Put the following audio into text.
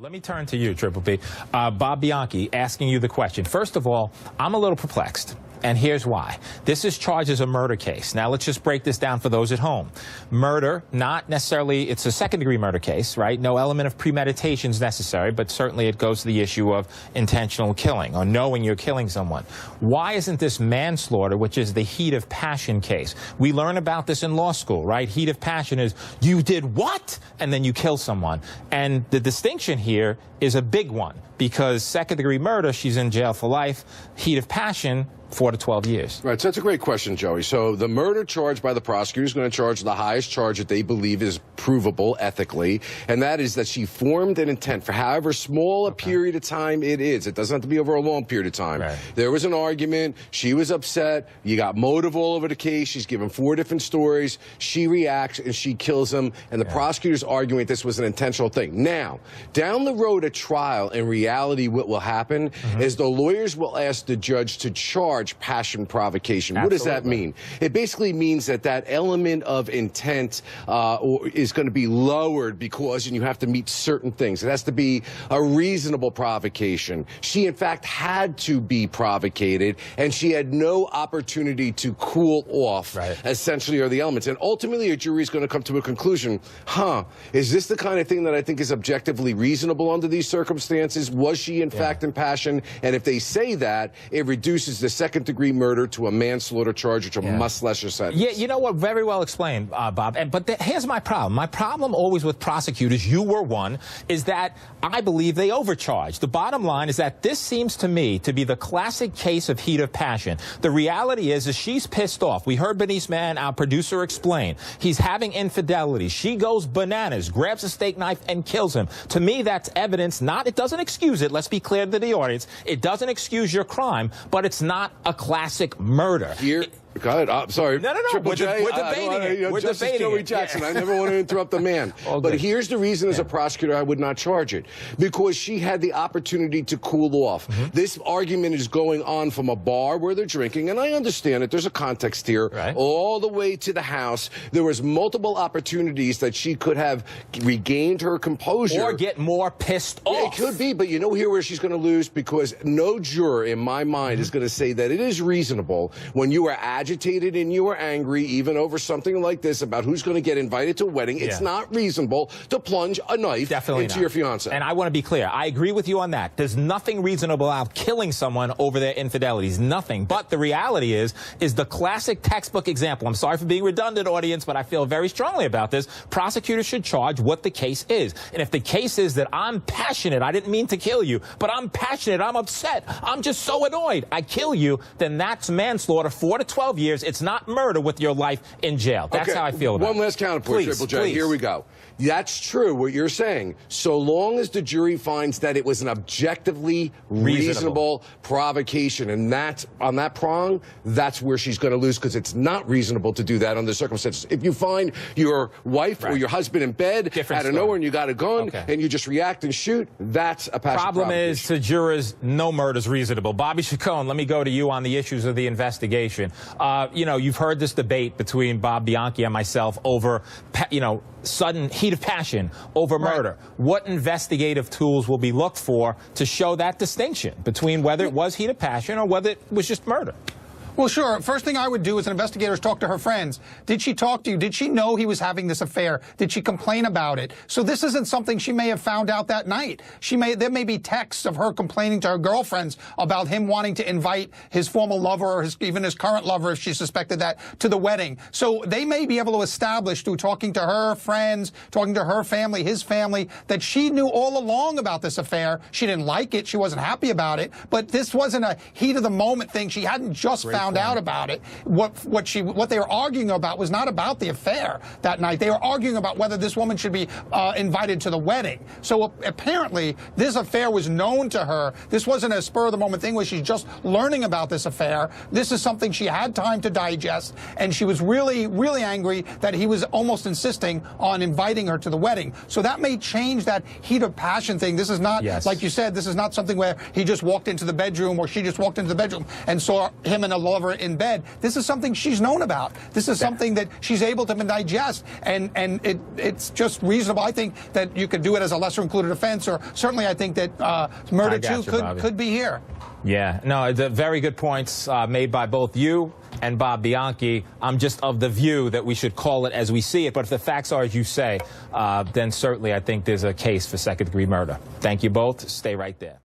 Let me turn to you, Triple P. Bob Bianchi, asking you the question. First of all, I'm a little perplexed, and here's why. This is charged as a murder case. Now, let's just break this down for those at home. Murder, not necessarily, it's a second-degree murder case, right? No element of premeditation is necessary, but certainly it goes to the issue of intentional killing or knowing you're killing someone. Why isn't this manslaughter, which is the heat of passion case? We learn about this in law school, right? Heat of passion is you did what? And then you kill someone. And the distinction here is a big one, because second-degree murder, she's in jail for life. Heat of passion, 4 to 12 years. Right, so that's a great question, Joey. So the murder charge by the prosecutor is going to charge the highest charge that they believe is provable ethically, and that is that she formed an intent for however small a period of time it is. It doesn't have to be over a long period of time. Right. There was an argument. She was upset. You got motive all over the case. She's given 4 different stories. She reacts and she kills him, and the prosecutor's arguing this was an intentional thing. Now, down the road at trial, in reality, what will happen is the lawyers will ask the judge to charge passion provocation. Absolutely. What does that mean? It basically means that that element of intent is going to be lowered because you have to meet certain things. It has to be a reasonable provocation. She, in fact, had to be provocated, and she had no opportunity to cool off, essentially, are the elements. And ultimately, a jury is going to come to a conclusion, is this the kind of thing that I think is objectively reasonable under these circumstances? Was she, in fact, in passion? And if they say that, it reduces the second-degree murder to a manslaughter charge, which a much lesser sentence. Yeah, you know what? Very well explained, Bob. But here's my problem. My problem always with prosecutors, you were one, is that I believe they overcharge. The bottom line is that this seems to me to be the classic case of heat of passion. The reality is she's pissed off. We heard Bernice Mann, our producer, explain. He's having infidelity. She goes bananas, grabs a steak knife, and kills him. To me, that's evidence. It doesn't excuse it. Let's be clear to the audience. It doesn't excuse your crime, but it's not a classic murder. Go ahead. I'm sorry. No. Triple J, we're debating it. We're Justice debating Joey it. Jackson. I never want to interrupt the man. But here's the reason, as a prosecutor, I would not charge it. Because she had the opportunity to cool off. This argument is going on from a bar where they're drinking, and I understand it. There's a context here. All the way to the house. There was multiple opportunities that she could have regained her composure. Or get more pissed off. Yeah, it could be, but you know here where she's going to lose, because no juror in my mind is going to say that it is reasonable when you are agitated and you are angry, even over something like this about who's going to get invited to a wedding. It's not reasonable to plunge a knife into your fiancé. And I want to be clear. I agree with you on that. There's nothing reasonable about killing someone over their infidelities. Nothing. But the reality is the classic textbook example. I'm sorry for being redundant, audience, but I feel very strongly about this. Prosecutors should charge what the case is. And if the case is that I'm passionate, I didn't mean to kill you, but I'm passionate, I'm upset, I'm just so annoyed, I kill you, then that's manslaughter, 4 to 12 years. It's not murder with your life in jail. That's how I feel about it. One last counterpoint, Triple J. Here we go. That's true, what you're saying. So long as the jury finds that it was an objectively reasonable provocation, and that's on that prong, that's where she's going to lose, because it's not reasonable to do that under circumstances. If you find your wife or your husband in bed out of nowhere and you got a gun and you just react and shoot, that's a passion problem is, to jurors, no murder's reasonable. Bobby Chacon, let me go to you on the issues of the investigation. You know, you've heard this debate between Bob Bianchi and myself over, sudden heat of passion over murder. What investigative tools will be looked for to show that distinction between whether it was heat of passion or whether it was just murder? Well, sure. First thing I would do as an investigator is talk to her friends. Did she talk to you? Did she know he was having this affair? Did she complain about it? So this isn't something she may have found out that night. There may be texts of her complaining to her girlfriends about him wanting to invite his former lover or even his current lover, if she suspected that, to the wedding. So they may be able to establish through talking to her friends, talking to her family, his family, that she knew all along about this affair. She didn't like it. She wasn't happy about it. But this wasn't a heat of the moment thing. She hadn't just found out about it. What they were arguing about was not about the affair that night. They were arguing about whether this woman should be invited to the wedding. So apparently this affair was known to her. This wasn't a spur of the moment thing where she's just learning about this affair. This is something she had time to digest, and she was really, really angry that he was almost insisting on inviting her to the wedding. So that may change that heat of passion thing. This is not, like you said, this is not something where he just walked into the bedroom or she just walked into the bedroom and saw him in a all over in bed. This is something she's known about. This is something that she's able to digest, and it's just reasonable. I think that you could do it as a lesser included offense, or certainly I think that murder too could be here. Yeah, no, the very good points made by both you and Bob Bianchi. I'm just of the view that we should call it as we see it. But if the facts are as you say, then certainly I think there's a case for second-degree murder. Thank you both. Stay right there.